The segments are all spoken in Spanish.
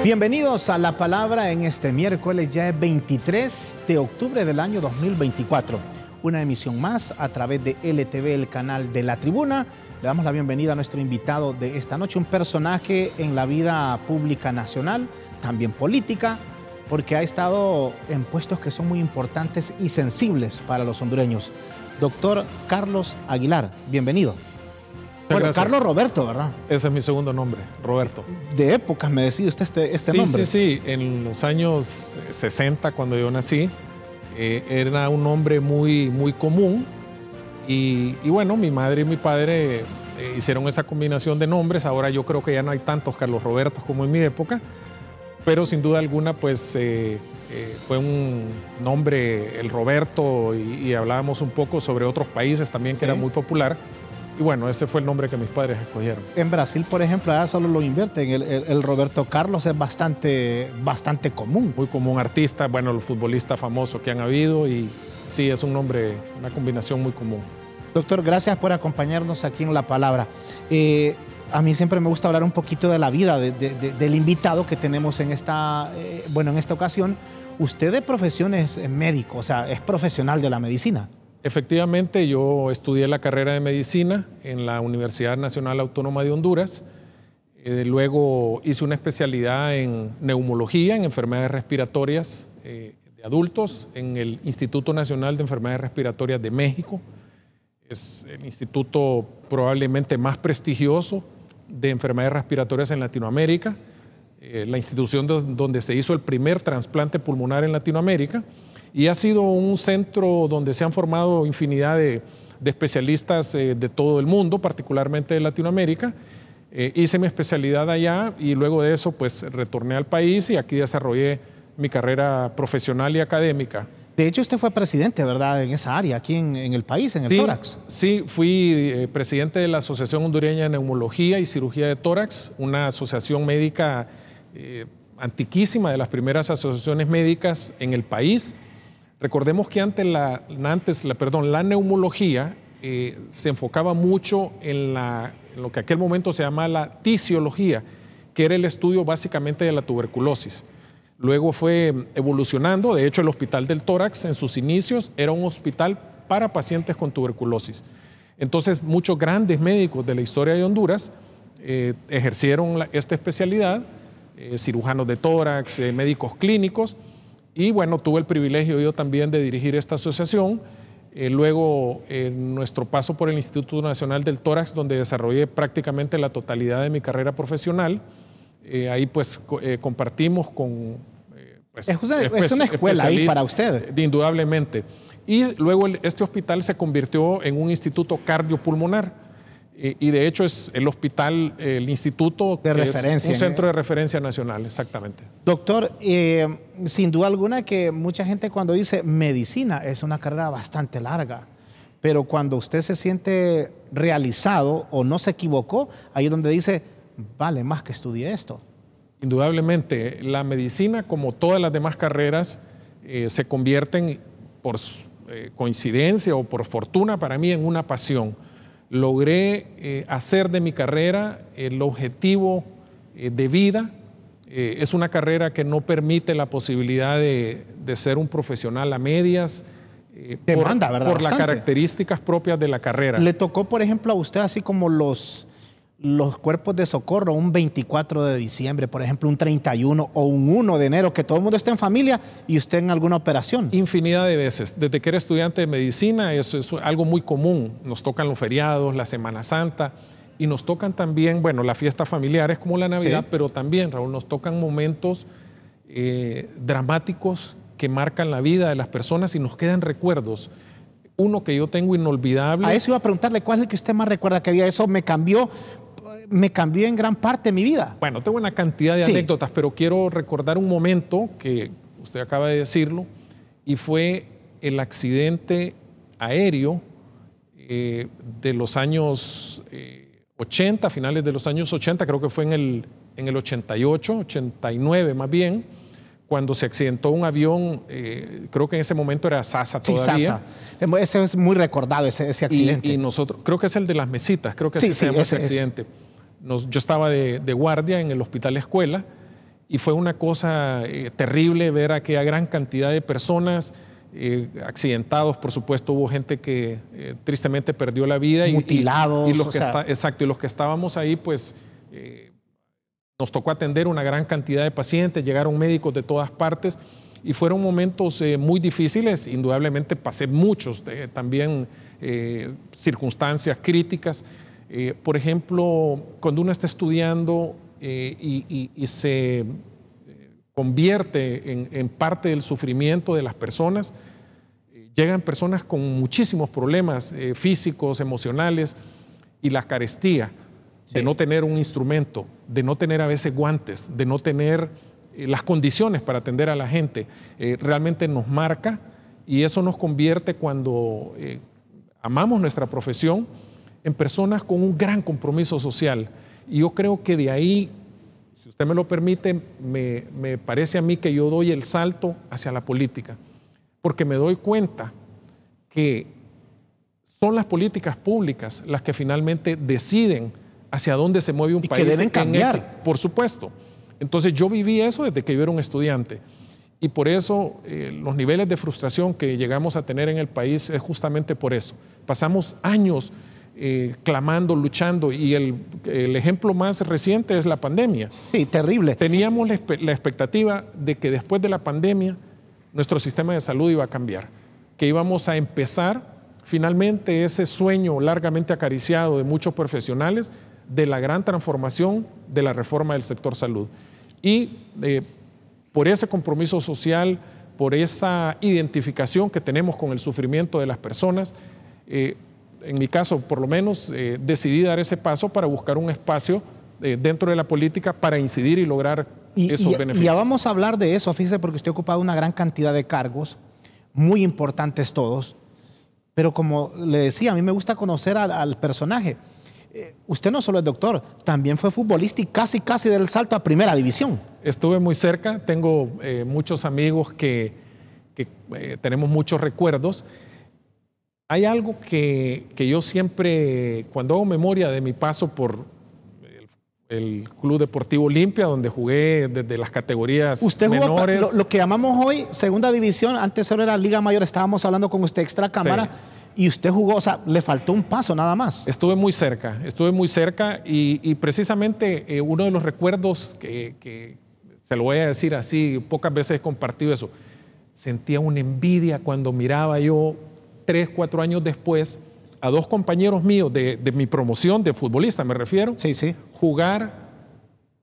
Bienvenidos a La Palabra en este miércoles, ya es 23 de octubre del año 2024. Una emisión más a través de LTV, el canal de La Tribuna. Le damos la bienvenida a nuestro invitado de esta noche, un personaje en la vida pública nacional, también política, porque ha estado en puestos que son muy importantes y sensibles para los hondureños. Doctor Carlos Aguilar, bienvenido. Bueno, gracias. Carlos Roberto, ¿verdad? Ese es mi segundo nombre, Roberto. De épocas me decía usted este nombre. Sí. En los años 60, cuando yo nací, era un nombre muy común. Y bueno, mi madre y mi padre hicieron esa combinación de nombres. Ahora yo creo que ya no hay tantos Carlos Robertos como en mi época. Pero sin duda alguna, pues fue un nombre, el Roberto, y hablábamos un poco sobre otros países también que era muy popular. Y bueno, ese fue el nombre que mis padres escogieron. En Brasil, por ejemplo, allá solo lo invierten. El Roberto Carlos es bastante común. Muy común, artista, bueno, los futbolistas famosos que han habido. Y sí, es un nombre, una combinación muy común. Doctor, gracias por acompañarnos aquí en La Palabra. A mí siempre me gusta hablar un poquito de la vida del invitado que tenemos en esta ocasión. Usted de profesión es médico, o sea, es profesional de la medicina. Efectivamente, yo estudié la carrera de medicina en la Universidad Nacional Autónoma de Honduras. Luego hice una especialidad en neumología, en enfermedades respiratorias de adultos, en el Instituto Nacional de Enfermedades Respiratorias de México. Es el instituto probablemente más prestigioso de enfermedades respiratorias en Latinoamérica, la institución donde se hizo el primer trasplante pulmonar en Latinoamérica. Y ha sido un centro donde se han formado infinidad de especialistas de todo el mundo, particularmente de Latinoamérica. Hice mi especialidad allá y luego de eso pues retorné al país y aquí desarrollé mi carrera profesional y académica. De hecho, usted fue presidente, ¿verdad?, en esa área, aquí en el país, en el tórax. Sí, fui presidente de la Asociación Hondureña de Neumología y Cirugía de Tórax, una asociación médica antiquísima, de las primeras asociaciones médicas en el país. Recordemos que antes la neumología se enfocaba mucho en lo que en aquel momento se llamaba la tisiología, que era el estudio básicamente de la tuberculosis. Luego fue evolucionando. De hecho, el Hospital del Tórax en sus inicios era un hospital para pacientes con tuberculosis. Entonces, muchos grandes médicos de la historia de Honduras ejercieron esta especialidad, cirujanos de tórax, médicos clínicos. Y bueno, tuve el privilegio yo también de dirigir esta asociación. Luego, nuestro paso por el Instituto Nacional del Tórax, donde desarrollé prácticamente la totalidad de mi carrera profesional. Ahí pues compartimos con... es una escuela ahí para usted. Indudablemente. Y luego este hospital se convirtió en un instituto cardiopulmonar. Y de hecho es el hospital, el instituto de referencia, es un centro de referencia nacional, exactamente. Doctor, sin duda alguna que mucha gente cuando dice medicina es una carrera bastante larga, pero cuando usted se siente realizado o no se equivocó, ahí es donde dice, vale más que estudie esto. Indudablemente, la medicina, como todas las demás carreras, se convierten por coincidencia o por fortuna para mí en una pasión. Logré hacer de mi carrera el objetivo de vida. Es una carrera que no permite la posibilidad de ser un profesional a medias por las características propias de la carrera. ¿Le tocó, por ejemplo, a usted así como los cuerpos de socorro, un 24 de diciembre, por ejemplo, un 31 o un 1 de enero, que todo el mundo está en familia y usted en alguna operación? Infinidad de veces. Desde que era estudiante de medicina, eso es algo muy común. Nos tocan los feriados, la Semana Santa, y nos tocan también, bueno, las fiestas familiares como la Navidad, sí. Pero también, Raúl, nos tocan momentos dramáticos que marcan la vida de las personas y nos quedan recuerdos. Uno que yo tengo inolvidable. A eso iba a preguntarle, ¿cuál es el que usted más recuerda que día eso me cambió en gran parte mi vida? Bueno, tengo una cantidad de anécdotas, pero quiero recordar un momento que usted acaba de decirlo, y fue el accidente aéreo de los años 80, finales de los años 80, creo que fue en el 88, 89 más bien, cuando se accidentó un avión, creo que en ese momento era Sasa todavía. Sí, Sasa. Ese es muy recordado, ese accidente. Y nosotros, creo que es el de las mesitas, creo que así se llama ese accidente. Yo estaba de guardia en el Hospital Escuela y fue una cosa terrible ver a aquella gran cantidad de personas accidentados. Por supuesto, hubo gente que tristemente perdió la vida. Mutilados. Y los que exacto, y los que estábamos ahí, pues nos tocó atender una gran cantidad de pacientes, llegaron médicos de todas partes y fueron momentos muy difíciles. Indudablemente pasé muchos también circunstancias críticas. Por ejemplo, cuando uno está estudiando y se convierte en parte del sufrimiento de las personas, llegan personas con muchísimos problemas físicos, emocionales, y la carestía de no tener un instrumento, de no tener a veces guantes, de no tener las condiciones para atender a la gente, realmente nos marca, y eso nos convierte, cuando amamos nuestra profesión, en personas con un gran compromiso social. Y yo creo que de ahí, si usted me lo permite, me parece a mí que yo doy el salto hacia la política, porque me doy cuenta que son las políticas públicas las que finalmente deciden hacia dónde se mueve un país. Que deben cambiar. Por supuesto. Entonces yo viví eso desde que yo era un estudiante, y por eso los niveles de frustración que llegamos a tener en el país es justamente por eso. Pasamos años clamando, luchando, y el ejemplo más reciente es la pandemia. Sí, terrible. Teníamos la expectativa de que después de la pandemia nuestro sistema de salud iba a cambiar, que íbamos a empezar finalmente ese sueño largamente acariciado de muchos profesionales de la gran transformación de la reforma del sector salud. Y por ese compromiso social, por esa identificación que tenemos con el sufrimiento de las personas, en mi caso, por lo menos, decidí dar ese paso para buscar un espacio dentro de la política para incidir y lograr esos beneficios. Y ya vamos a hablar de eso, fíjese, porque usted ha ocupado una gran cantidad de cargos, muy importantes todos, pero como le decía, a mí me gusta conocer al personaje. Usted no solo es doctor, también fue futbolista y casi del salto a primera división. Estuve muy cerca, tengo muchos amigos que tenemos muchos recuerdos. Hay algo que yo siempre, cuando hago memoria de mi paso por el Club Deportivo Olimpia, donde jugué desde las categorías menores. Jugó lo que llamamos hoy segunda división, antes solo era Liga Mayor, estábamos hablando con usted extra cámara. Sí. Y usted jugó, o sea, le faltó un paso nada más. Estuve muy cerca y precisamente uno de los recuerdos que se lo voy a decir así, pocas veces he compartido eso, sentía una envidia cuando miraba yo 3, 4 años después a dos compañeros míos de mi promoción de futbolista, me refiero, jugar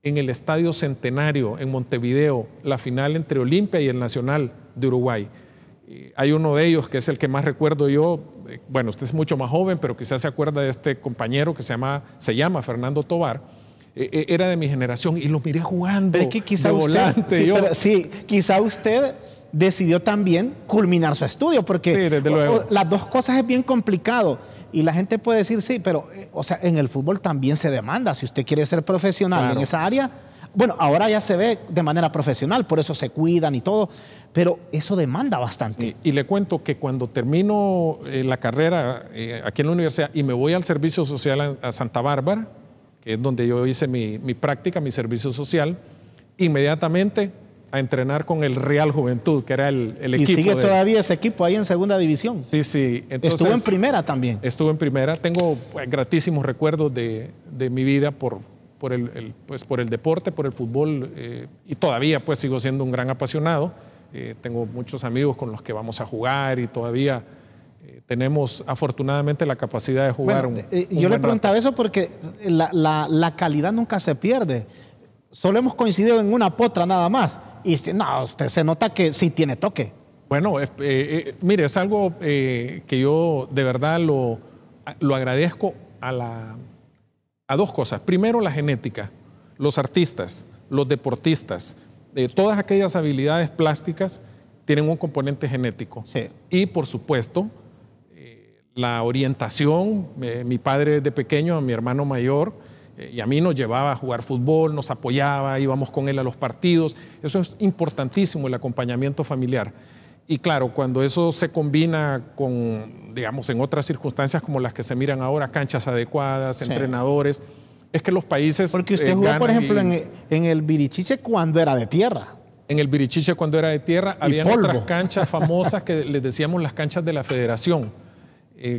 en el Estadio Centenario en Montevideo, la final entre Olimpia y el Nacional de Uruguay. Hay uno de ellos que es el que más recuerdo yo. Bueno, usted es mucho más joven, pero quizás se acuerda de este compañero que se llama Fernando Tobar. Era de mi generación y lo miré jugando pero es que quizá de volante. Quizá usted decidió también culminar su estudio, porque desde luego. Las dos cosas es bien complicado. Y la gente puede decir, sí, pero o sea, en el fútbol también se demanda. Si usted quiere ser profesional en esa área, bueno, ahora ya se ve de manera profesional, por eso se cuidan y todo, pero eso demanda bastante. Sí, y le cuento que cuando termino la carrera aquí en la universidad y me voy al servicio social a Santa Bárbara, que es donde yo hice mi práctica, mi servicio social, inmediatamente a entrenar con el Real Juventud, que era el equipo. ¿Y sigue todavía ese equipo ahí en segunda división? Sí, sí. Entonces, ¿estuvo en primera también? Estuve en primera. Tengo gratísimos recuerdos de mi vida por el deporte, por el fútbol, y todavía pues sigo siendo un gran apasionado. Tengo muchos amigos con los que vamos a jugar y todavía tenemos afortunadamente la capacidad de jugar. Bueno, yo le preguntaba eso porque la calidad nunca se pierde. Solo hemos coincidido en una potra nada más. Y no, usted se nota que sí tiene toque. Bueno, mire, es algo que yo de verdad lo agradezco a dos cosas. Primero, la genética. Los artistas, los deportistas, todas aquellas habilidades plásticas tienen un componente genético. Sí. Y, por supuesto, la orientación. Mi padre de pequeño, a mi hermano mayor, y a mí nos llevaba a jugar fútbol, nos apoyaba, íbamos con él a los partidos. Eso es importantísimo, el acompañamiento familiar. Y claro, cuando eso se combina con, digamos, en otras circunstancias como las que se miran ahora, canchas adecuadas, entrenadores, Es que los países... Porque usted jugó, por ejemplo, en el Birichiche cuando era de tierra. En el Birichiche cuando era de tierra, había otras canchas famosas que les decíamos las canchas de la Federación,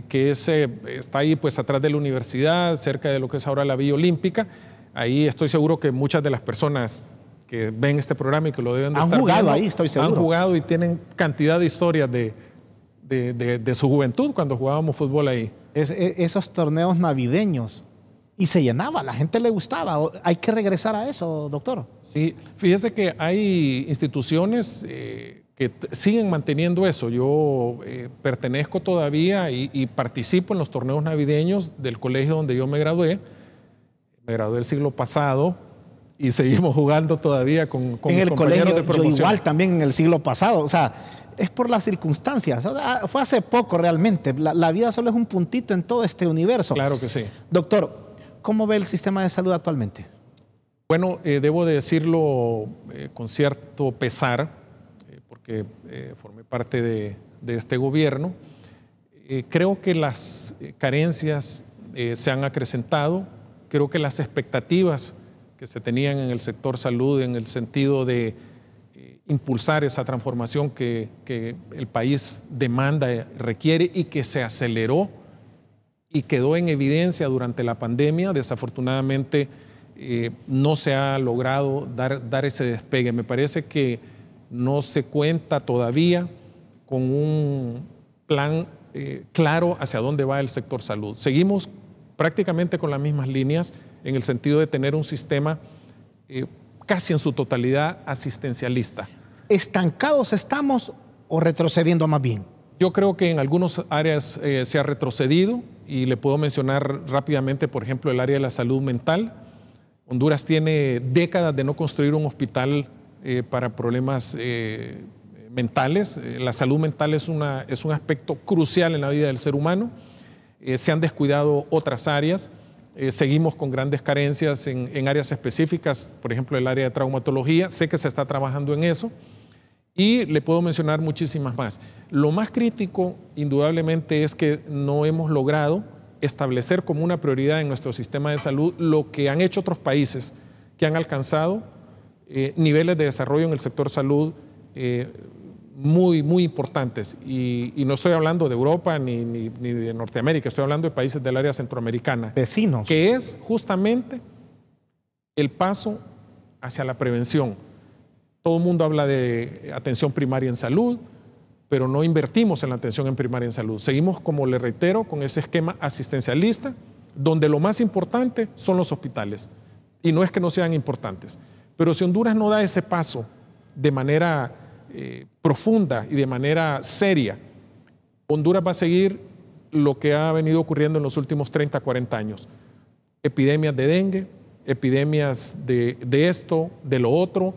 que está ahí pues atrás de la universidad, cerca de lo que es ahora la Villa Olímpica. Ahí estoy seguro que muchas de las personas que ven este programa y que lo deben de estar jugado viendo, ahí, estoy seguro. Han jugado y tienen cantidad de historias de su juventud cuando jugábamos fútbol ahí. Esos torneos navideños. Y se llenaba, a la gente le gustaba. Hay que regresar a eso, doctor. Sí, fíjese que hay instituciones que siguen manteniendo eso. Yo pertenezco todavía y participo en los torneos navideños del colegio donde yo me gradué. Me gradué el siglo pasado y seguimos jugando todavía con mis compañeros colegio, de promoción. Yo igual también en el siglo pasado. O sea, es por las circunstancias. O sea, fue hace poco realmente. La vida solo es un puntito en todo este universo. Claro que sí. Doctor, ¿cómo ve el sistema de salud actualmente? Bueno, debo de decirlo con cierto pesar, porque formé parte de este gobierno. Creo que las carencias se han acrecentado. Creo que las expectativas que se tenían en el sector salud en el sentido de impulsar esa transformación que el país demanda, requiere y que se aceleró y quedó en evidencia durante la pandemia, desafortunadamente no se ha logrado dar ese despegue. Me parece que no se cuenta todavía con un plan claro hacia dónde va el sector salud. Seguimos prácticamente con las mismas líneas en el sentido de tener un sistema casi en su totalidad asistencialista. ¿Estancados estamos o retrocediendo más bien? Yo creo que en algunas áreas se ha retrocedido y le puedo mencionar rápidamente, por ejemplo, el área de la salud mental. Honduras tiene décadas de no construir un hospital para problemas mentales. La salud mental es un aspecto crucial en la vida del ser humano. Se han descuidado otras áreas. Seguimos con grandes carencias en áreas específicas, por ejemplo, el área de traumatología. Sé que se está trabajando en eso. Y le puedo mencionar muchísimas más. Lo más crítico, indudablemente, es que no hemos logrado establecer como una prioridad en nuestro sistema de salud lo que han hecho otros países que han alcanzado niveles de desarrollo en el sector salud muy, muy importantes. Y no estoy hablando de Europa ni de Norteamérica, estoy hablando de países del área centroamericana. Vecinos. Que es justamente el paso hacia la prevención. Todo el mundo habla de atención primaria en salud, pero no invertimos en la atención primaria en salud. Seguimos, como le reitero, con ese esquema asistencialista, donde lo más importante son los hospitales. Y no es que no sean importantes. Pero si Honduras no da ese paso de manera profunda y de manera seria, Honduras va a seguir lo que ha venido ocurriendo en los últimos 30, 40 años. Epidemias de dengue, epidemias de esto, de lo otro,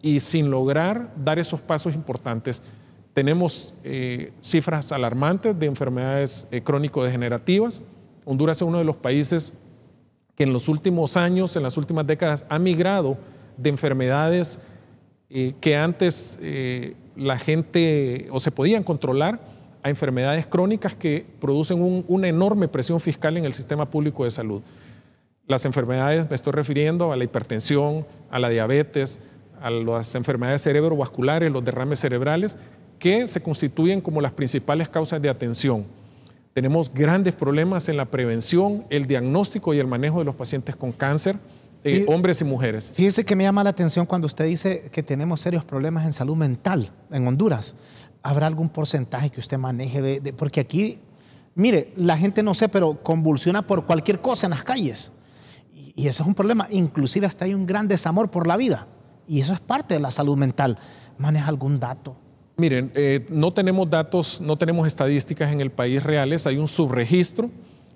y sin lograr dar esos pasos importantes. Tenemos cifras alarmantes de enfermedades crónico-degenerativas. Honduras es uno de los países que en los últimos años, en las últimas décadas, ha migrado de enfermedades que antes la gente o se podían controlar a enfermedades crónicas que producen una enorme presión fiscal en el sistema público de salud. Las enfermedades, me estoy refiriendo a la hipertensión, a la diabetes, a las enfermedades cerebrovasculares, los derrames cerebrales, que se constituyen como las principales causas de atención. Tenemos grandes problemas en la prevención, el diagnóstico y el manejo de los pacientes con cáncer, hombres y mujeres. Fíjese que me llama la atención cuando usted dice que tenemos serios problemas en salud mental en Honduras. ¿Habrá algún porcentaje que usted maneje porque aquí, mire, la gente no sé, pero convulsiona por cualquier cosa en las calles. Y eso es un problema. Inclusive hasta hay un gran desamor por la vida. Y eso es parte de la salud mental. ¿Maneja algún dato? Miren, no tenemos datos, no tenemos estadísticas en el país reales, hay un subregistro,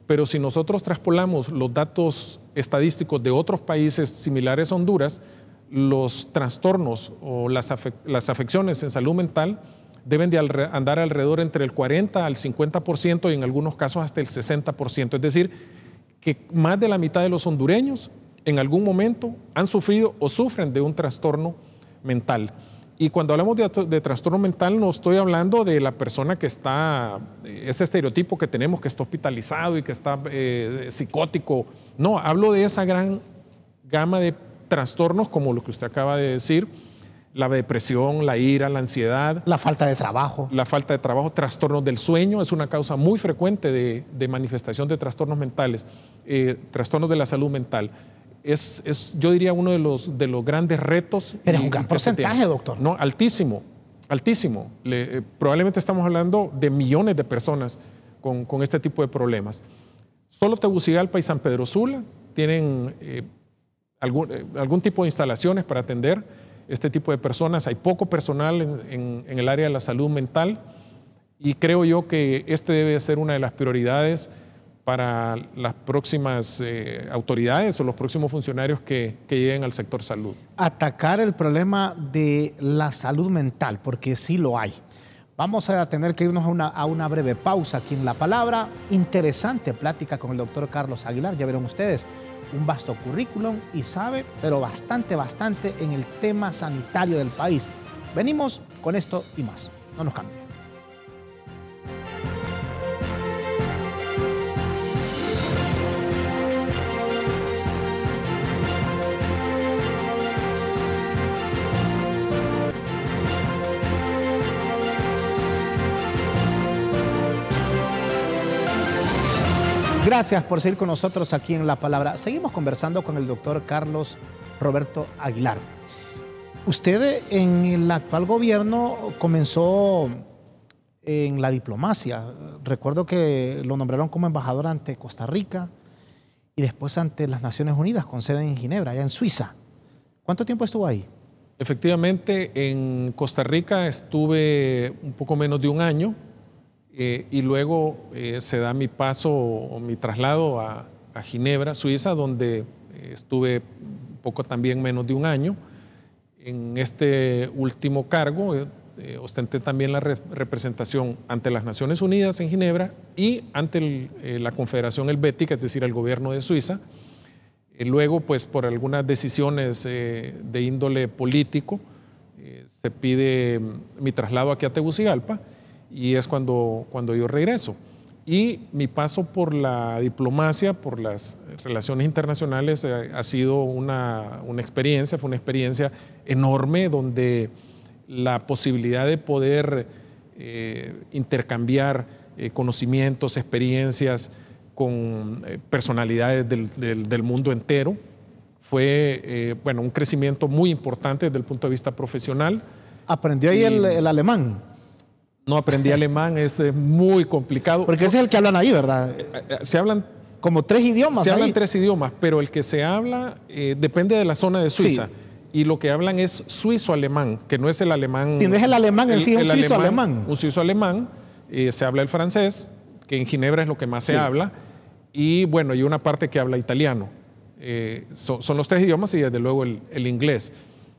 pero si nosotros traspolamos los datos estadísticos de otros países similares a Honduras, los trastornos o las afecciones en salud mental deben de andar alrededor entre el 40 al 50% y en algunos casos hasta el 60%. Es decir, que más de la mitad de los hondureños en algún momento han sufrido o sufren de un trastorno mental. Y cuando hablamos de trastorno mental no estoy hablando de la persona que está, ese estereotipo que tenemos, que está hospitalizado y que está psicótico No, hablo de esa gran gama de trastornos como lo que usted acaba de decir, la depresión, la ira, la ansiedad. La falta de trabajo. La falta de trabajo, trastornos del sueño, es una causa muy frecuente de manifestación de trastornos mentales, trastornos de la salud mental. Yo diría, uno de los grandes retos. Pero es un gran porcentaje, doctor. No, altísimo, altísimo. Probablemente estamos hablando de millones de personas con este tipo de problemas. Solo Tegucigalpa y San Pedro Sula tienen algún tipo de instalaciones para atender este tipo de personas. Hay poco personal en el área de la salud mental y creo yo que este debe ser una de las prioridades para las próximas autoridades o los próximos funcionarios que lleguen al sector salud. Atacar el problema de la salud mental, porque sí lo hay. Vamos a tener que irnos a una breve pausa aquí en La Palabra. Interesante plática con el doctor Carlos Aguilar, ya vieron ustedes. Un vasto currículum y sabe, pero bastante en el tema sanitario del país. Venimos con esto y más. No nos cambien. Gracias por seguir con nosotros aquí en La Palabra. Seguimos conversando con el doctor Carlos Roberto Aguilar. Usted en el actual gobierno comenzó en la diplomacia. Recuerdo que lo nombraron como embajador ante Costa Rica y después ante las Naciones Unidas con sede en Ginebra, allá en Suiza. ¿Cuánto tiempo estuvo ahí? Efectivamente, en Costa Rica estuve un poco menos de un año. Y luego se da mi paso o mi traslado a Ginebra, Suiza, donde estuve un poco también menos de un año. En este último cargo ostenté también la representación ante las Naciones Unidas en Ginebra y ante la Confederación Helvética, es decir, el gobierno de Suiza. Luego, pues por algunas decisiones de índole político, se pide mi traslado aquí a Tegucigalpa. Y es cuando yo regreso. Y mi paso por la diplomacia, por las relaciones internacionales, ha sido una experiencia, fue una experiencia enorme donde la posibilidad de poder intercambiar conocimientos, experiencias con personalidades del mundo entero fue un crecimiento muy importante desde el punto de vista profesional. ¿Aprendió ahí el alemán? No aprendí alemán, es muy complicado. Porque ese es el que hablan ahí, ¿verdad? Se hablan como 3 idiomas. Se hablan 3 idiomas, pero el que se habla depende de la zona de Suiza. Sí. Y lo que hablan es suizo-alemán, que no es el alemán. Si no es el alemán en sí, es un suizo-alemán. Un suizo-alemán. Se habla el francés, que en Ginebra es lo que más se habla. Y bueno, hay una parte que habla italiano. Son los 3 idiomas y desde luego el inglés.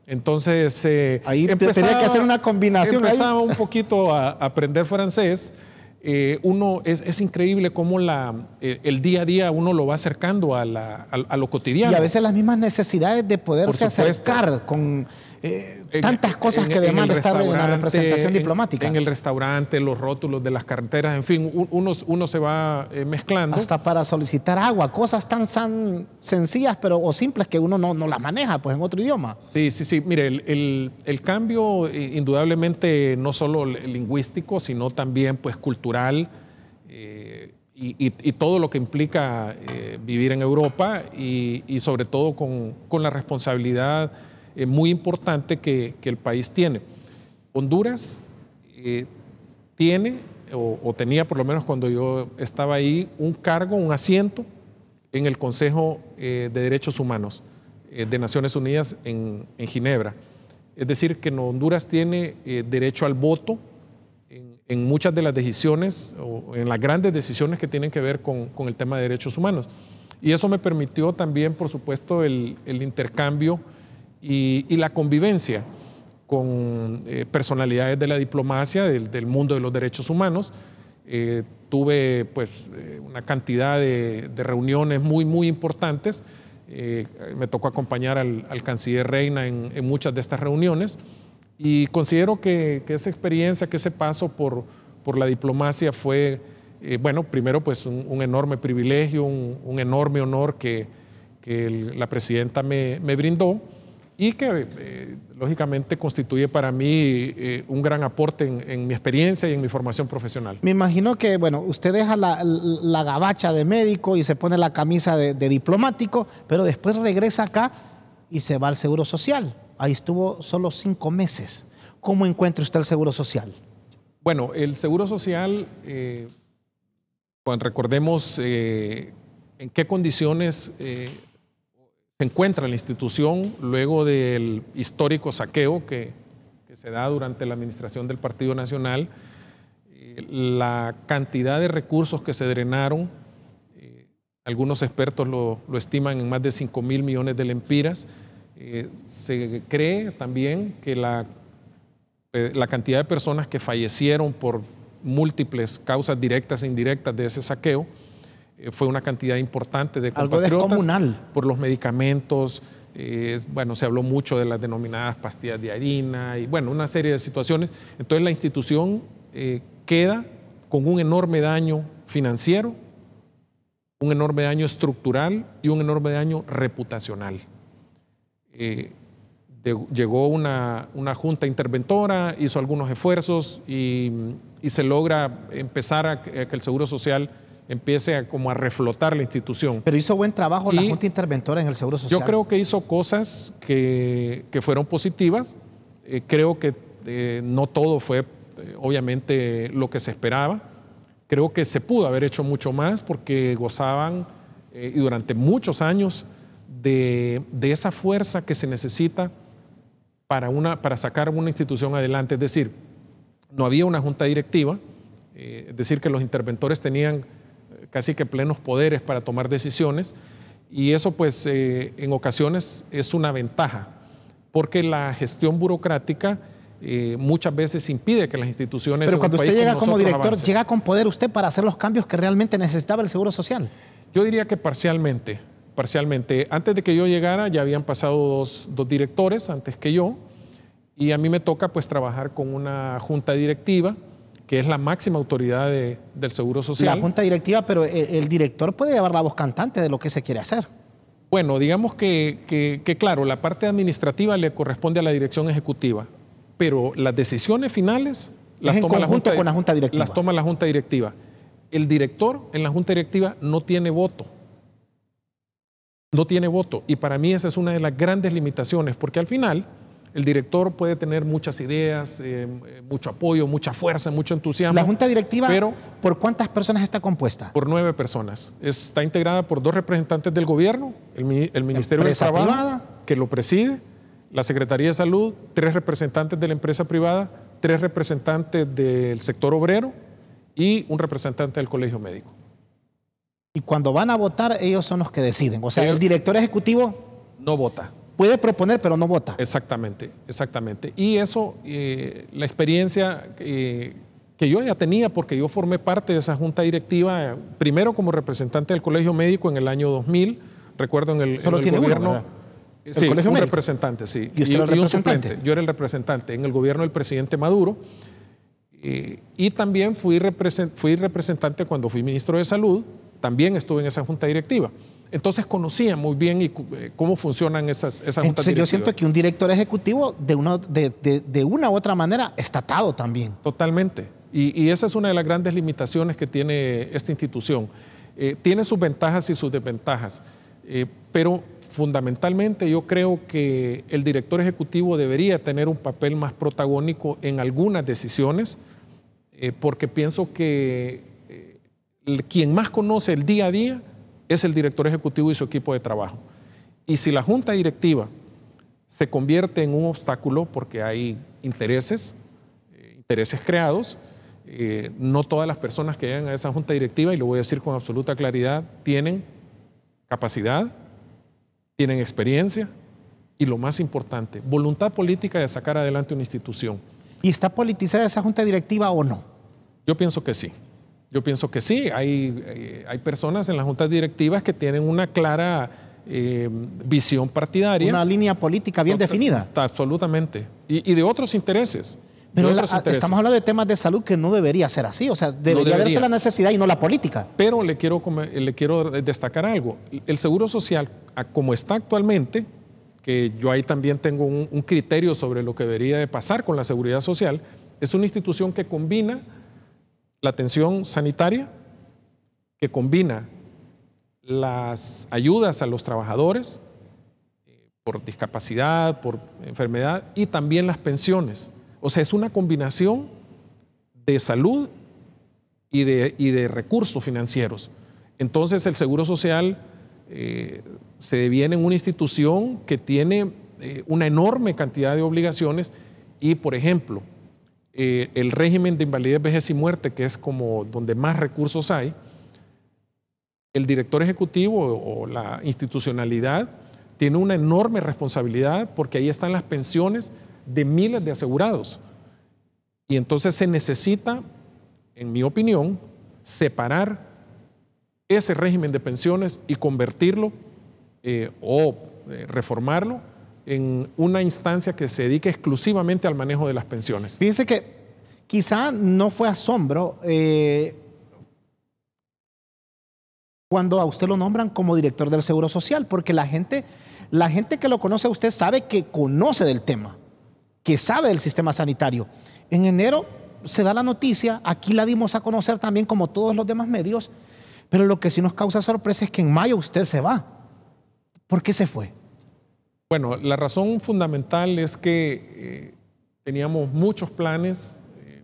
Entonces, ahí tenía que hacer una combinación. Empezaba un poquito a aprender francés. Es increíble cómo el día a día uno lo va acercando a lo cotidiano. Y a veces las mismas necesidades de poderse acercar con tantas cosas que demanda estar en la representación diplomática. En el restaurante, los rótulos de las carreteras, en fin, uno se va mezclando. Hasta para solicitar agua, cosas tan sencillas o simples que uno no las maneja pues en otro idioma. Sí. Mire, el cambio indudablemente no solo lingüístico, sino también pues cultural y todo lo que implica vivir en Europa y sobre todo con la responsabilidad muy importante que el país tiene. Honduras tiene, o tenía por lo menos cuando yo estaba ahí, un cargo, un asiento en el Consejo de Derechos Humanos de Naciones Unidas en Ginebra. Es decir, que Honduras tiene derecho al voto en muchas de las decisiones o en las grandes decisiones que tienen que ver con el tema de derechos humanos. Y eso me permitió también, por supuesto, el intercambio y la convivencia con personalidades de la diplomacia, del mundo de los derechos humanos. Tuve pues una cantidad de reuniones muy importantes. Me tocó acompañar al canciller Reina en muchas de estas reuniones y considero que esa experiencia, que ese paso por la diplomacia fue Bueno, primero pues un enorme privilegio, un enorme honor que la presidenta me brindó y que lógicamente constituye para mí un gran aporte en mi experiencia y en mi formación profesional. Me imagino que, bueno, usted deja la gabacha de médico y se pone la camisa de diplomático, pero después regresa acá y se va al Seguro Social. Ahí estuvo solo 5 meses. ¿Cómo encuentra usted el Seguro Social? Bueno, el Seguro Social, recordemos en qué condiciones se encuentra la institución luego del histórico saqueo que se da durante la administración del Partido Nacional, la cantidad de recursos que se drenaron, algunos expertos lo estiman en más de 5.000 millones de lempiras. Se cree también que la cantidad de personas que fallecieron por múltiples causas directas e indirectas de ese saqueo fue una cantidad importante de compatriotas. Algo descomunal. Por los medicamentos, bueno, se habló mucho de las denominadas pastillas de harina y bueno, una serie de situaciones. Entonces la institución queda con un enorme daño financiero, un enorme daño estructural y un enorme daño reputacional. Llegó una junta interventora, hizo algunos esfuerzos y se logra empezar a que el Seguro Social empiece a reflotar la institución. Pero hizo buen trabajo la junta interventora en el Seguro Social. Yo creo que hizo cosas que fueron positivas. Creo que no todo fue obviamente lo que se esperaba. Creo que se pudo haber hecho mucho más porque gozaban y durante muchos años de esa fuerza que se necesita para sacar una institución adelante. Es decir, no había una junta directiva, es decir, que los interventores tenían casi que plenos poderes para tomar decisiones y eso pues en ocasiones es una ventaja porque la gestión burocrática muchas veces impide que las instituciones... Pero cuando usted llega como director, avancen. ¿llega con poder usted para hacer los cambios que realmente necesitaba el Seguro Social? Yo diría que parcialmente. Antes de que yo llegara ya habían pasado dos directores antes que yo y a mí me toca pues trabajar con una junta directiva que es la máxima autoridad del Seguro Social. La junta directiva, pero el director puede llevar la voz cantante de lo que se quiere hacer. Bueno, digamos que claro, la parte administrativa le corresponde a la dirección ejecutiva, pero las decisiones finales las toma la junta directiva. Las toma la junta directiva. El director en la junta directiva no tiene voto. No tiene voto. Y para mí esa es una de las grandes limitaciones, porque al final el director puede tener muchas ideas, mucho apoyo, mucha fuerza, mucho entusiasmo. ¿La junta directiva, pero, por cuántas personas está compuesta? Por 9 personas. Está integrada por 2 representantes del gobierno, el Ministerio del Trabajo, privada, que lo preside, la Secretaría de Salud, 3 representantes de la empresa privada, 3 representantes del sector obrero y un representante del Colegio Médico. Y cuando van a votar, ellos son los que deciden. O sea, el director ejecutivo no vota. Puede proponer, pero no vota. Exactamente, exactamente. Y eso, la experiencia que yo ya tenía, porque yo formé parte de esa junta directiva, primero como representante del Colegio Médico en el año 2000, recuerdo en el gobierno. Uno, sí, un representante, sí. ¿Y usted era el representante? Un suplente. Yo era el representante en el gobierno del presidente Maduro. Y también fui representante cuando fui ministro de Salud, también estuve en esa junta directiva. Entonces conocía muy bien cómo funcionan esas juntas directivas. Yo siento que un director ejecutivo de una u otra manera está atado también. Totalmente. Y esa es una de las grandes limitaciones que tiene esta institución. Tiene sus ventajas y sus desventajas, pero fundamentalmente yo creo que el director ejecutivo debería tener un papel más protagónico en algunas decisiones, porque pienso que quien más conoce el día a día es el director ejecutivo y su equipo de trabajo. Y si la junta directiva se convierte en un obstáculo porque hay intereses creados, no todas las personas que llegan a esa junta directiva, y lo voy a decir con absoluta claridad, tienen capacidad, tienen experiencia y lo más importante, voluntad política de sacar adelante una institución. ¿Y está politizada esa junta directiva o no? Yo pienso que sí. Yo pienso que sí. Hay personas en las juntas directivas que tienen una clara visión partidaria. Una línea política bien definida. Absolutamente. Y de otros intereses. Pero estamos hablando de temas de salud que no debería ser así. O sea, debería verse la necesidad y no la política. Pero le quiero destacar algo. El Seguro Social, como está actualmente, que yo ahí también tengo un criterio sobre lo que debería de pasar con la seguridad social, es una institución que combina la atención sanitaria, que combina las ayudas a los trabajadores por discapacidad, por enfermedad, y también las pensiones. O sea, es una combinación de salud y de recursos financieros. Entonces, el Seguro Social se deviene en una institución que tiene una enorme cantidad de obligaciones y, por ejemplo, el régimen de invalidez, vejez y muerte, que es como donde más recursos hay, el director ejecutivo o la institucionalidad tiene una enorme responsabilidad porque ahí están las pensiones de miles de asegurados. Y entonces se necesita, en mi opinión, separar ese régimen de pensiones y convertirlo o reformarlo en una instancia que se dedique exclusivamente al manejo de las pensiones. Fíjense que quizá no fue asombro cuando a usted lo nombran como director del Seguro Social, porque la gente que lo conoce a usted sabe que conoce del tema, que sabe del sistema sanitario. En enero se da la noticia, aquí la dimos a conocer también como todos los demás medios, pero lo que sí nos causa sorpresa es que en mayo usted se va. ¿Por qué se fue? Bueno, la razón fundamental es que teníamos muchos planes,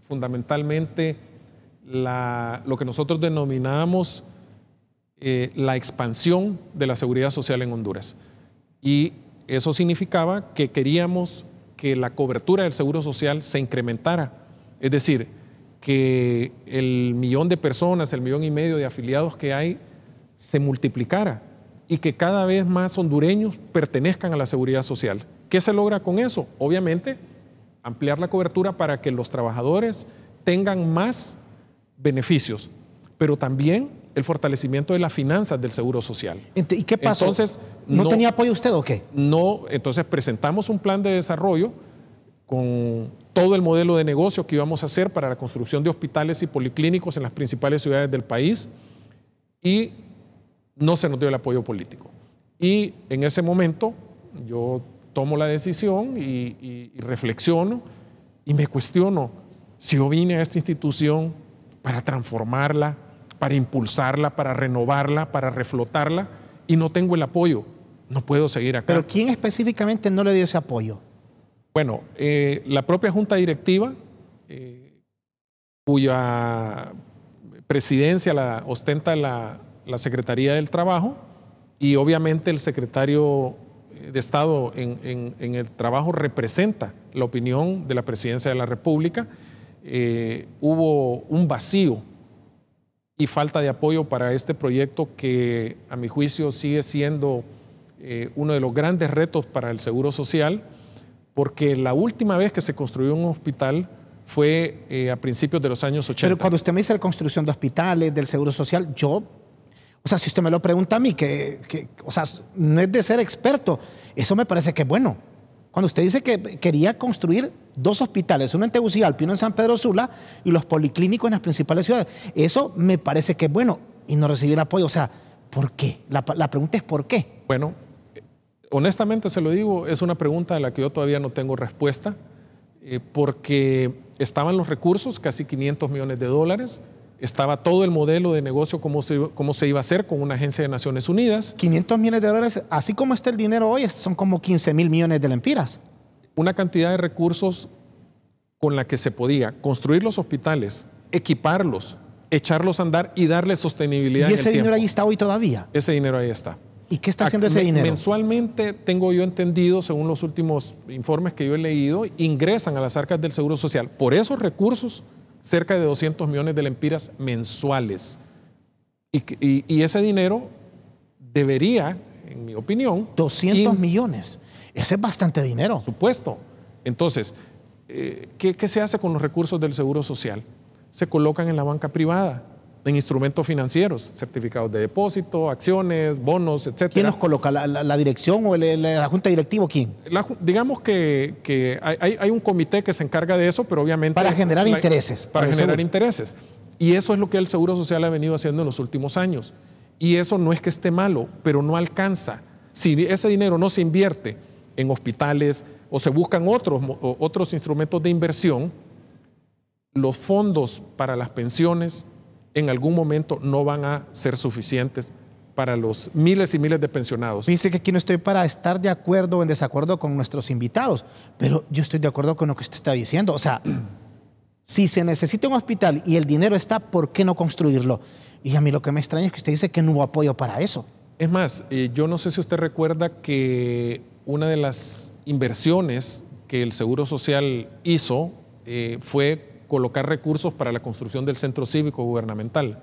fundamentalmente lo que nosotros denominábamos la expansión de la seguridad social en Honduras. Y eso significaba que queríamos que la cobertura del Seguro Social se incrementara. Es decir, que el 1.000.000 de personas, el 1.5 millones de afiliados que hay, se multiplicara y que cada vez más hondureños pertenezcan a la seguridad social. ¿Qué se logra con eso? Obviamente, ampliar la cobertura para que los trabajadores tengan más beneficios, pero también el fortalecimiento de las finanzas del Seguro Social. ¿Y qué pasó? Entonces, ¿No tenía apoyo usted o qué? No, entonces presentamos un plan de desarrollo con todo el modelo de negocio que íbamos a hacer para la construcción de hospitales y policlínicos en las principales ciudades del país y no se nos dio el apoyo político. Y en ese momento yo tomo la decisión y reflexiono y me cuestiono si yo vine a esta institución para transformarla, para impulsarla, para renovarla, para reflotarla y no tengo el apoyo. No puedo seguir acá. ¿Pero quién específicamente no le dio ese apoyo? Bueno, la propia Junta Directiva, cuya presidencia la ostenta la Secretaría del Trabajo y obviamente el secretario de Estado en el Trabajo representa la opinión de la Presidencia de la República. Hubo un vacío y falta de apoyo para este proyecto que a mi juicio sigue siendo uno de los grandes retos para el Seguro Social, porque la última vez que se construyó un hospital fue a principios de los años 80. Pero cuando usted me dice la construcción de hospitales, del Seguro Social, o sea, si usted me lo pregunta a mí, o sea, no es de ser experto, eso me parece que es bueno. Cuando usted dice que quería construir 2 hospitales, uno en Tegucigalpa y uno en San Pedro Sula, y los policlínicos en las principales ciudades, eso me parece que es bueno, y no recibir apoyo. O sea, ¿por qué? La pregunta es ¿por qué? Bueno, honestamente se lo digo, es una pregunta a la que yo todavía no tengo respuesta, porque estaban los recursos, casi $500 millones, estaba todo el modelo de negocio, cómo se iba a hacer con una agencia de Naciones Unidas. $500 millones, así como está el dinero hoy, son como 15.000 millones de lempiras. Una cantidad de recursos con la que se podía construir los hospitales, equiparlos, echarlos a andar y darle sostenibilidad. ¿Y ese dinero ahí está hoy todavía? Ese dinero ahí está. ¿Y qué está haciendo ese dinero? Mensualmente, tengo yo entendido, según los últimos informes que yo he leído, ingresan a las arcas del Seguro Social por esos recursos cerca de 200 millones de lempiras mensuales. Y ese dinero debería, en mi opinión... 200 millones. Ese es bastante dinero. Por supuesto. Entonces, ¿qué se hace con los recursos del Seguro Social? Se colocan en la banca privada. en instrumentos financieros, certificados de depósito, acciones, bonos, etc. ¿Quién los coloca? ¿La dirección o la junta directiva? ¿Quién? Digamos que hay un comité que se encarga de eso, pero obviamente... Para generar intereses. Para generar intereses. Y eso es lo que el Seguro Social ha venido haciendo en los últimos años. Y eso no es que esté malo, pero no alcanza. Si ese dinero no se invierte en hospitales o se buscan otros instrumentos de inversión, los fondos para las pensiones en algún momento no van a ser suficientes para los miles y miles de pensionados. Dice que aquí no estoy para estar de acuerdo o en desacuerdo con nuestros invitados, pero yo estoy de acuerdo con lo que usted está diciendo. O sea, si se necesita un hospital y el dinero está, ¿por qué no construirlo? Y a mí lo que me extraña es que usted dice que no hubo apoyo para eso. Es más, yo no sé si usted recuerda que una de las inversiones que el Seguro Social hizo fue colocar recursos para la construcción del centro cívico gubernamental.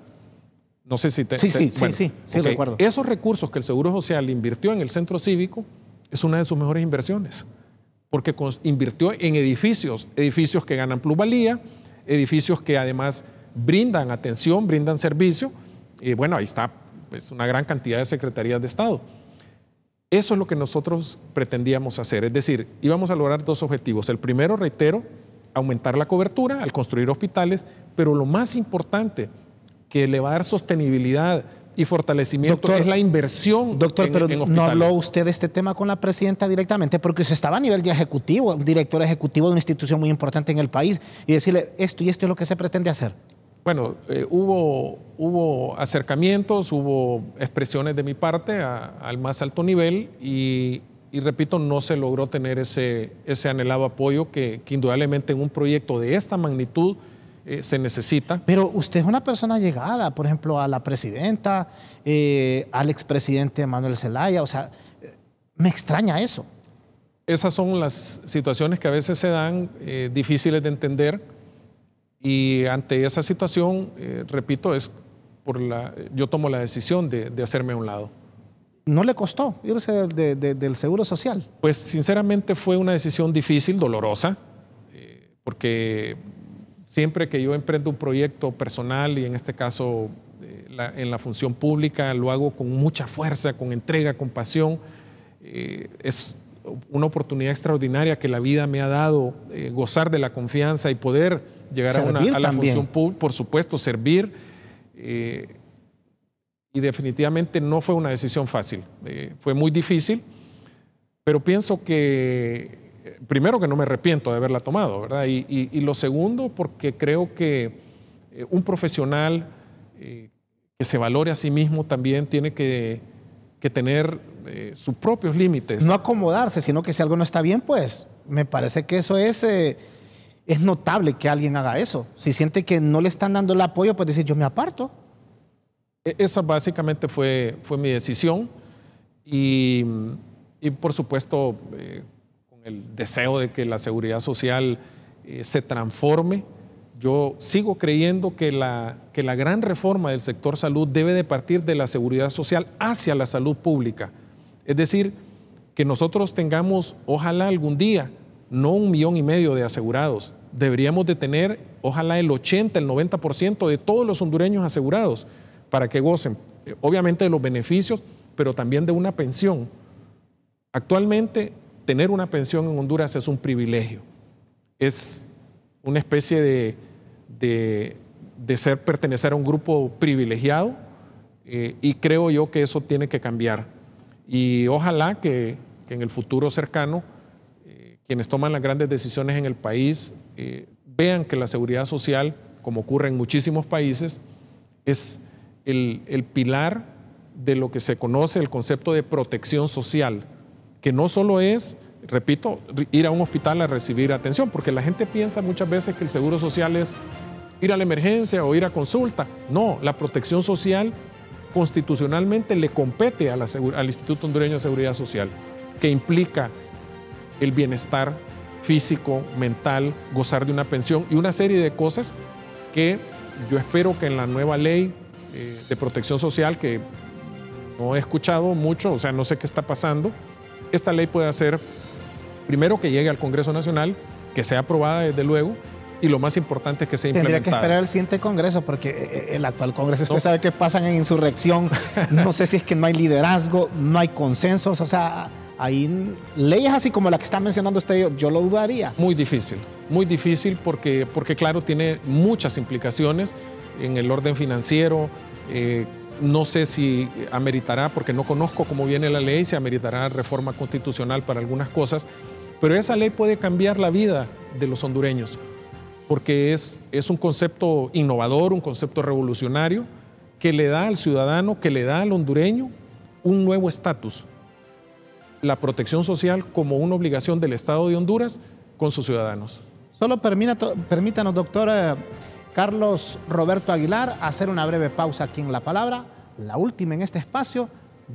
No sé si Sí, recuerdo. Esos recursos que el Seguro Social invirtió en el centro cívico es una de sus mejores inversiones, porque invirtió en edificios que ganan plusvalía, edificios que además brindan atención, brindan servicio. Bueno, ahí está pues, una gran cantidad de secretarías de Estado. Eso es lo que nosotros pretendíamos hacer, es decir, íbamos a lograr dos objetivos. El primero, reitero, aumentar la cobertura al construir hospitales, pero lo más importante que le va a dar sostenibilidad y fortalecimiento es la inversión en hospitales. ¿No habló usted de este tema con la presidenta directamente? Porque usted estaba a nivel de ejecutivo, un director ejecutivo de una institución muy importante en el país, y decirle esto y esto es lo que se pretende hacer. Bueno, hubo acercamientos, hubo expresiones de mi parte al más alto nivel y repito, no se logró tener ese anhelado apoyo que indudablemente en un proyecto de esta magnitud se necesita. Pero usted es una persona llegada, por ejemplo, a la presidenta, al expresidente Manuel Zelaya, o sea, me extraña eso. Esas son las situaciones que a veces se dan, difíciles de entender, y ante esa situación, repito, yo tomo la decisión de hacerme a un lado. ¿No le costó irse del Seguro Social? Pues sinceramente fue una decisión difícil, dolorosa, porque siempre que yo emprendo un proyecto personal y en este caso en la función pública lo hago con mucha fuerza, con entrega, con pasión. Es una oportunidad extraordinaria que la vida me ha dado, gozar de la confianza y poder llegar a la función pública, por supuesto, servir. Y definitivamente no fue una decisión fácil, fue muy difícil, pero pienso que, primero, que no me arrepiento de haberla tomado, ¿verdad? Y lo segundo, porque creo que un profesional que se valore a sí mismo también tiene que tener sus propios límites. No acomodarse, sino que si algo no está bien, pues me parece que eso es notable que alguien haga eso. Si siente que no le están dando el apoyo, pues decir, yo me aparto. Esa básicamente fue mi decisión y por supuesto con el deseo de que la seguridad social se transforme. Yo sigo creyendo que la gran reforma del sector salud debe de partir de la seguridad social hacia la salud pública. Es decir, que nosotros tengamos, ojalá algún día, no 1,5 millones de asegurados. Deberíamos de tener, ojalá el 80, el 90% de todos los hondureños asegurados, para que gocen, obviamente, de los beneficios, pero también de una pensión. Actualmente, tener una pensión en Honduras es un privilegio. Es una especie de pertenecer a un grupo privilegiado y creo yo que eso tiene que cambiar. Y ojalá que en el futuro cercano, quienes toman las grandes decisiones en el país vean que la seguridad social, como ocurre en muchísimos países, es el pilar de lo que se conoce el concepto de protección social, que no solo es, repito, ir a un hospital a recibir atención, porque la gente piensa muchas veces que el seguro social es ir a la emergencia o ir a consulta. No, la protección social constitucionalmente le compete al Instituto Hondureño de Seguridad Social, que implica el bienestar físico, mental, gozar de una pensión y una serie de cosas que yo espero que en la nueva ley de protección social, que no he escuchado mucho, o sea, no sé qué está pasando, esta ley puede hacer, primero, que llegue al Congreso Nacional, que sea aprobada desde luego, y lo más importante es que sea Tendría implementada. que esperar el siguiente Congreso, porque el actual Congreso, usted sabe que pasan en insurrección, no sé si es que no hay liderazgo, no hay consensos, o sea, hay leyes así como la que está mencionando usted, yo lo dudaría. Muy difícil porque claro, tiene muchas implicaciones en el orden financiero. No sé si ameritará, porque no conozco cómo viene la ley, si ameritará reforma constitucional para algunas cosas, pero esa ley puede cambiar la vida de los hondureños, porque es un concepto innovador, un concepto revolucionario que le da al ciudadano, que le da al hondureño un nuevo estatus. La protección social como una obligación del Estado de Honduras con sus ciudadanos. Solo permítanos, doctor Carlos Roberto Aguilar, hacer una breve pausa aquí en La Palabra, la última en este espacio.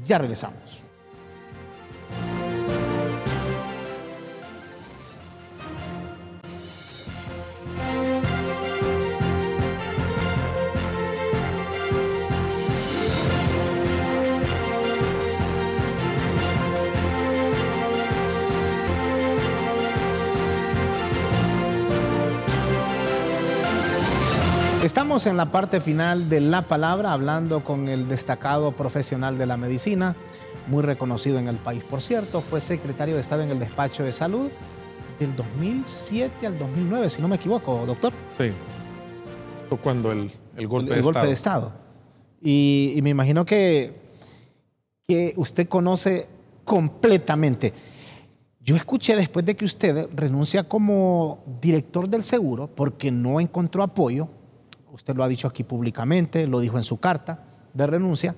Ya regresamos. Estamos en la parte final de La Palabra, hablando con el destacado profesional de la medicina, muy reconocido en el país, por cierto. Fue secretario de Estado en el despacho de salud del 2007 al 2009, si no me equivoco, doctor. Sí, fue cuando el golpe de Estado. Y me imagino que usted conoce completamente. Yo escuché después de que usted renuncia como director del seguro porque no encontró apoyo. Usted lo ha dicho aquí públicamente, lo dijo en su carta de renuncia,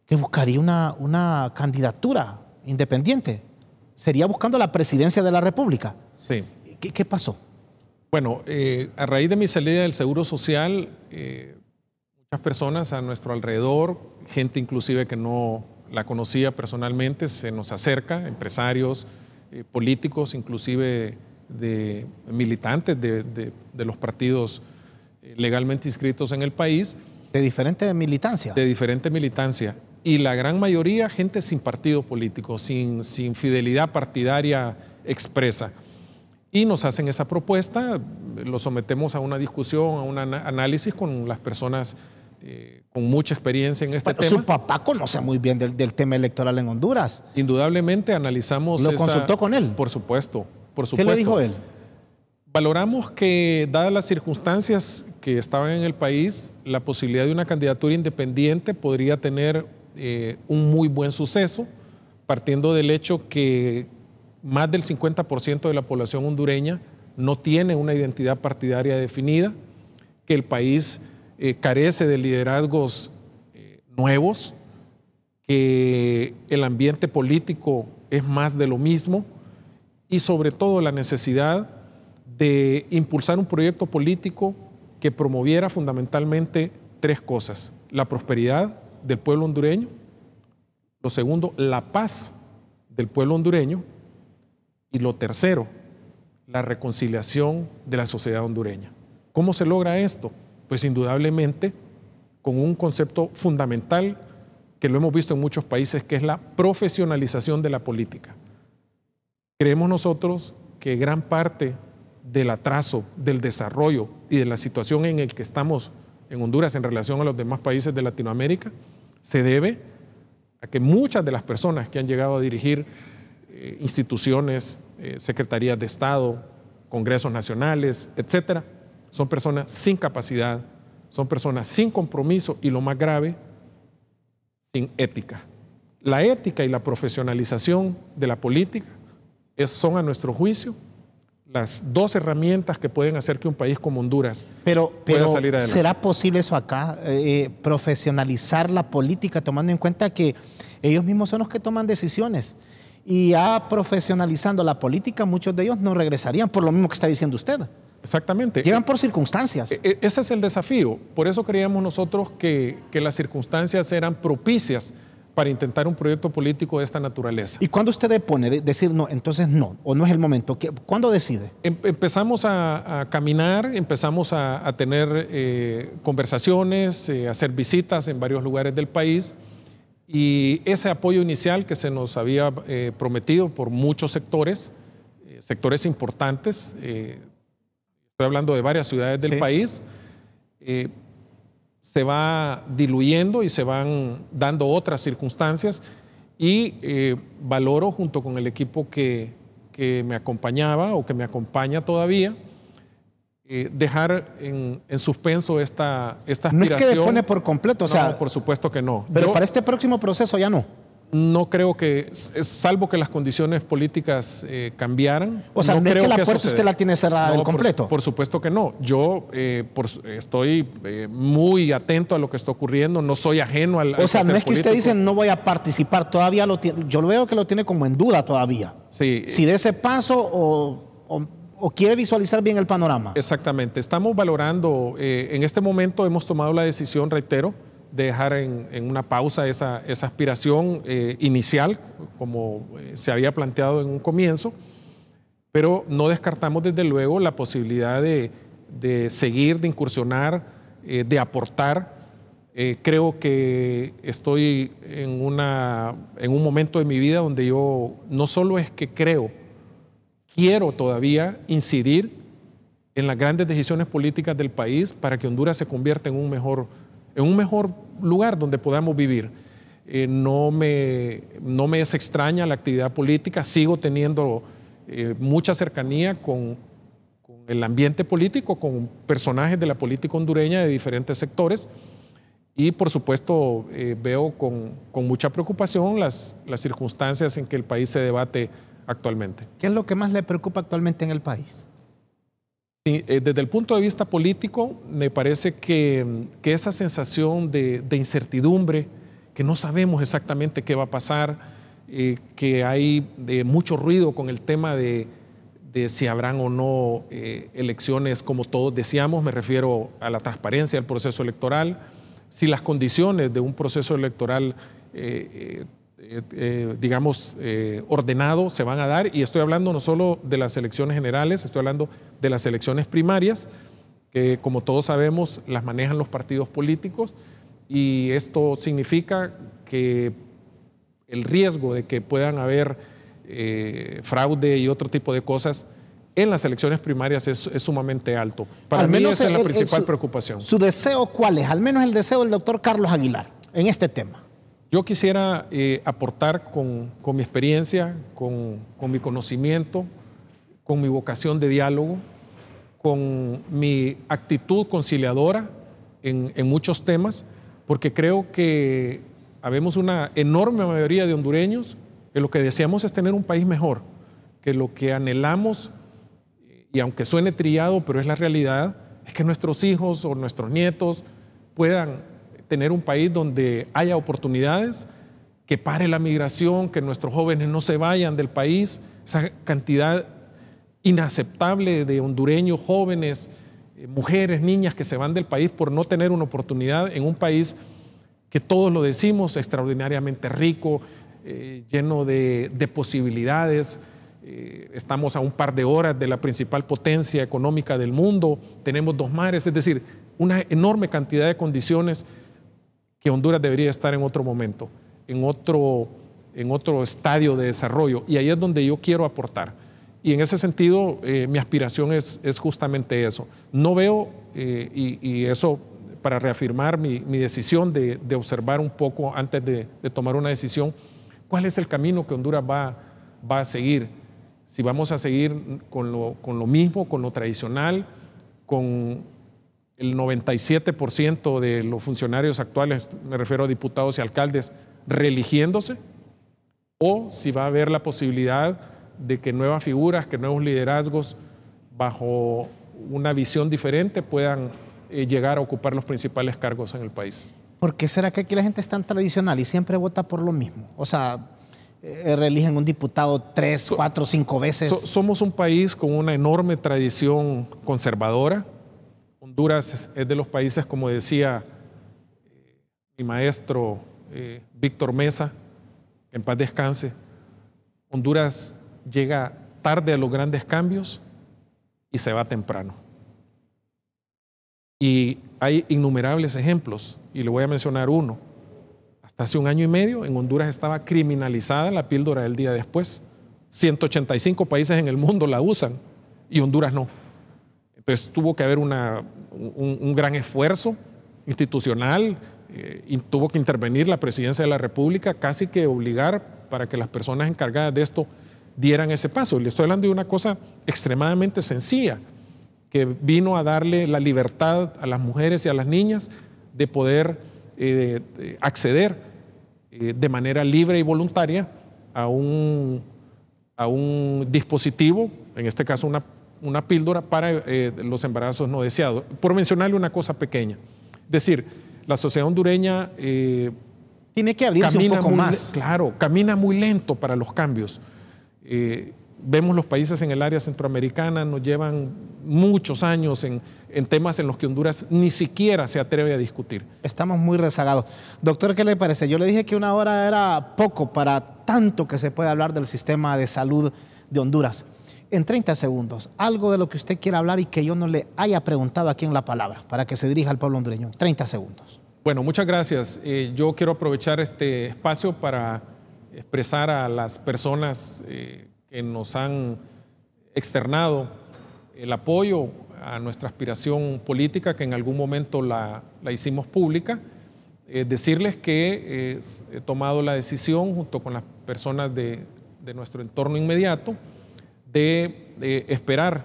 que buscaría una candidatura independiente. Sería buscando la presidencia de la República. Sí. ¿Qué pasó? Bueno, a raíz de mi salida del Seguro Social, muchas personas a nuestro alrededor, gente inclusive que no la conocía personalmente, se nos acerca, empresarios, políticos, inclusive de militantes de los partidos legalmente inscritos en el país. ¿De diferente militancia? De diferente militancia. Y la gran mayoría, gente sin partido político, sin fidelidad partidaria expresa. Y nos hacen esa propuesta, lo sometemos a una discusión, a un análisis con las personas con mucha experiencia en este tema. Su papá conoce muy bien del tema electoral en Honduras. Indudablemente analizamos ¿Lo consultó con él? Por supuesto. ¿Qué le dijo él? Valoramos que, dadas las circunstancias que estaban en el país, la posibilidad de una candidatura independiente podría tener un muy buen suceso, partiendo del hecho que más del 50% de la población hondureña no tiene una identidad partidaria definida, que el país carece de liderazgos nuevos, que el ambiente político es más de lo mismo y sobre todo la necesidad de impulsar un proyecto político que promoviera fundamentalmente tres cosas: la prosperidad del pueblo hondureño, lo segundo, la paz del pueblo hondureño, y lo tercero, la reconciliación de la sociedad hondureña. ¿Cómo se logra esto? Pues indudablemente con un concepto fundamental que lo hemos visto en muchos países, que es la profesionalización de la política. Creemos nosotros que gran parte del atraso, del desarrollo y de la situación en el que estamos en Honduras en relación a los demás países de Latinoamérica se debe a que muchas de las personas que han llegado a dirigir instituciones, secretarías de Estado, congresos nacionales, etcétera, son personas sin capacidad, son personas sin compromiso y, lo más grave, sin ética. La ética y la profesionalización de la política son, a nuestro juicio, las dos herramientas que pueden hacer que un país como Honduras pueda salir adelante. ¿Será posible eso acá? Profesionalizar la política, tomando en cuenta que ellos mismos son los que toman decisiones. Y ya profesionalizando la política, muchos de ellos no regresarían, por lo mismo que está diciendo usted. Exactamente. Llegan por circunstancias. Ese es el desafío. Por eso creíamos nosotros que las circunstancias eran propicias para intentar un proyecto político de esta naturaleza. ¿Y cuándo usted depone decir no, entonces no, o no es el momento? ¿Cuándo decide? Empezamos a caminar, empezamos a tener conversaciones, a hacer visitas en varios lugares del país, y ese apoyo inicial que se nos había prometido por muchos sectores, sectores importantes, estoy hablando de varias ciudades del país, se va diluyendo y se van dando otras circunstancias y valoro junto con el equipo que me acompañaba o que me acompaña todavía, dejar en suspenso esta aspiración. No es que depone por completo, o sea... No, por supuesto que no. Pero para este próximo proceso ya no. No creo que, salvo que las condiciones políticas cambiaran. O sea, no es que la puerta usted la tiene cerrada del completo. Por supuesto que no. Yo estoy muy atento a lo que está ocurriendo, no soy ajeno al... O sea, no es que usted dice no voy a participar, todavía lo tiene, yo veo que lo tiene como en duda todavía. Sí. Si de ese paso o quiere visualizar bien el panorama. Exactamente. Estamos valorando, en este momento hemos tomado la decisión, reitero, de dejar en una pausa esa aspiración inicial, como se había planteado en un comienzo, pero no descartamos desde luego la posibilidad de seguir, de incursionar, de aportar. Creo que estoy en un momento de mi vida donde yo no solo es que quiero todavía incidir en las grandes decisiones políticas del país para que Honduras se convierta en un mejor lugar donde podamos vivir. No me es extraña la actividad política, sigo teniendo mucha cercanía con el ambiente político, con personajes de la política hondureña de diferentes sectores y por supuesto veo con mucha preocupación las circunstancias en que el país se debate actualmente. ¿Qué es lo que más le preocupa actualmente en el país? Sí, desde el punto de vista político, me parece que esa sensación de incertidumbre, que no sabemos exactamente qué va a pasar, que hay mucho ruido con el tema de si habrán o no elecciones como todos deseamos, me refiero a la transparencia del proceso electoral, si las condiciones de un proceso electoral ordenado se van a dar, y estoy hablando no solo de las elecciones generales, estoy hablando de las elecciones primarias, que como todos sabemos las manejan los partidos políticos, y esto significa que el riesgo de que puedan haber fraude y otro tipo de cosas en las elecciones primarias es sumamente alto. Para mí esa es la principal preocupación. ¿Su deseo cuál es? Al menos el deseo del doctor Carlos Aguilar en este tema. Yo quisiera aportar con mi experiencia, con mi conocimiento, con mi vocación de diálogo, con mi actitud conciliadora en muchos temas, porque creo que habemos una enorme mayoría de hondureños que lo que deseamos es tener un país mejor, que lo que anhelamos, y aunque suene trillado, pero es la realidad, es que nuestros hijos o nuestros nietos puedan tener un país donde haya oportunidades, que pare la migración, que nuestros jóvenes no se vayan del país, esa cantidad inaceptable de hondureños jóvenes, mujeres, niñas que se van del país por no tener una oportunidad en un país que todos lo decimos, extraordinariamente rico, lleno de posibilidades. Estamos a un par de horas de la principal potencia económica del mundo, tenemos 2 mares, es decir, una enorme cantidad de condiciones que Honduras debería estar en otro momento, en otro estadio de desarrollo, y ahí es donde yo quiero aportar. Y en ese sentido, mi aspiración es justamente eso. No veo, y eso para reafirmar mi decisión de observar un poco antes de tomar una decisión, cuál es el camino que Honduras va a seguir. Si vamos a seguir con lo mismo, con lo tradicional, con el 97% de los funcionarios actuales, me refiero a diputados y alcaldes, reeligiéndose, o si va a haber la posibilidad de que nuevas figuras, que nuevos liderazgos, bajo una visión diferente, puedan llegar a ocupar los principales cargos en el país. ¿Por qué será que aquí la gente es tan tradicional y siempre vota por lo mismo? O sea, reeligen un diputado 3, 4, 5 veces. Somos un país con una enorme tradición conservadora. Honduras es de los países, como decía mi maestro Víctor Mesa, en paz descanse, Honduras llega tarde a los grandes cambios y se va temprano. Y hay innumerables ejemplos, y le voy a mencionar uno. Hasta hace 1 año y medio en Honduras estaba criminalizada la píldora del día después. 185 países en el mundo la usan y Honduras no. Entonces tuvo que haber un gran esfuerzo institucional, y tuvo que intervenir la Presidencia de la República, casi que obligar para que las personas encargadas de esto dieran ese paso. Le estoy hablando de una cosa extremadamente sencilla, que vino a darle la libertad a las mujeres y a las niñas de poder acceder de manera libre y voluntaria a un dispositivo, en este caso una píldora para los embarazos no deseados. Por mencionarle una cosa pequeña, es decir, la sociedad hondureña tiene que abrirse un poco más. Claro, camina muy lento para los cambios. Vemos los países en el área centroamericana, nos llevan muchos años en temas en los que Honduras ni siquiera se atreve a discutir. Estamos muy rezagados. Doctor, ¿qué le parece? Yo le dije que una hora era poco para tanto que se puede hablar del sistema de salud de Honduras. En 30 segundos, algo de lo que usted quiera hablar y que yo no le haya preguntado aquí en la palabra, para que se dirija al pueblo hondureño. 30 segundos. Bueno, muchas gracias. Yo quiero aprovechar este espacio para expresar a las personas que nos han externado el apoyo a nuestra aspiración política, que en algún momento la hicimos pública, decirles que he tomado la decisión junto con las personas de nuestro entorno inmediato de esperar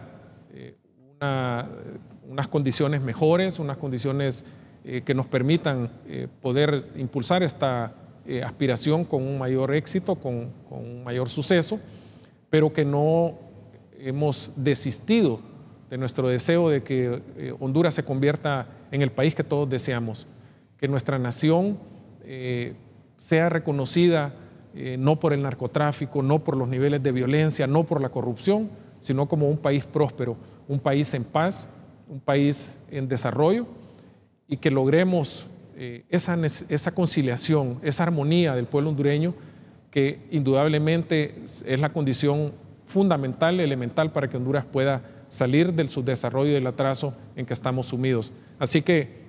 unas condiciones mejores, unas condiciones que nos permitan poder impulsar esta aspiración con un mayor éxito, con un mayor suceso, pero que no hemos desistido de nuestro deseo de que Honduras se convierta en el país que todos deseamos, que nuestra nación sea reconocida no por el narcotráfico, no por los niveles de violencia, no por la corrupción, sino como un país próspero, un país en paz, un país en desarrollo, y que logremos esa conciliación, esa armonía del pueblo hondureño, que indudablemente es la condición fundamental, elemental para que Honduras pueda salir del subdesarrollo y del atraso en que estamos sumidos. Así que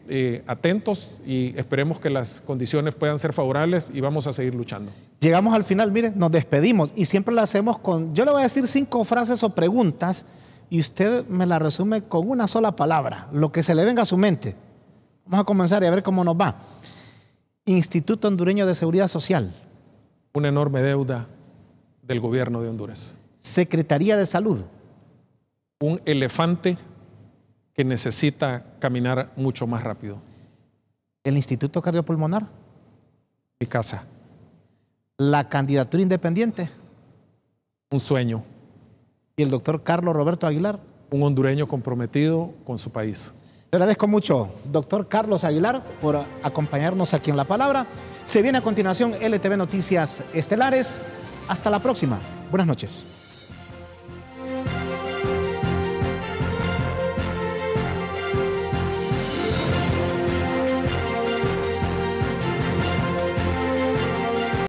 atentos y esperemos que las condiciones puedan ser favorables y vamos a seguir luchando. Llegamos al final, mire, nos despedimos y siempre lo hacemos con, yo le voy a decir 5 frases o preguntas y usted me la resume con una sola palabra, lo que se le venga a su mente. Vamos a comenzar y a ver cómo nos va. Instituto Hondureño de Seguridad Social. Una enorme deuda del gobierno de Honduras. Secretaría de Salud. Un elefante que necesita caminar mucho más rápido. El Instituto Cardiopulmonar. Mi casa. La candidatura independiente. Un sueño. Y el doctor Carlos Roberto Aguilar. Un hondureño comprometido con su país. Le agradezco mucho, doctor Carlos Aguilar, por acompañarnos aquí en La Palabra. Se viene a continuación LTV Noticias Estelares. Hasta la próxima. Buenas noches.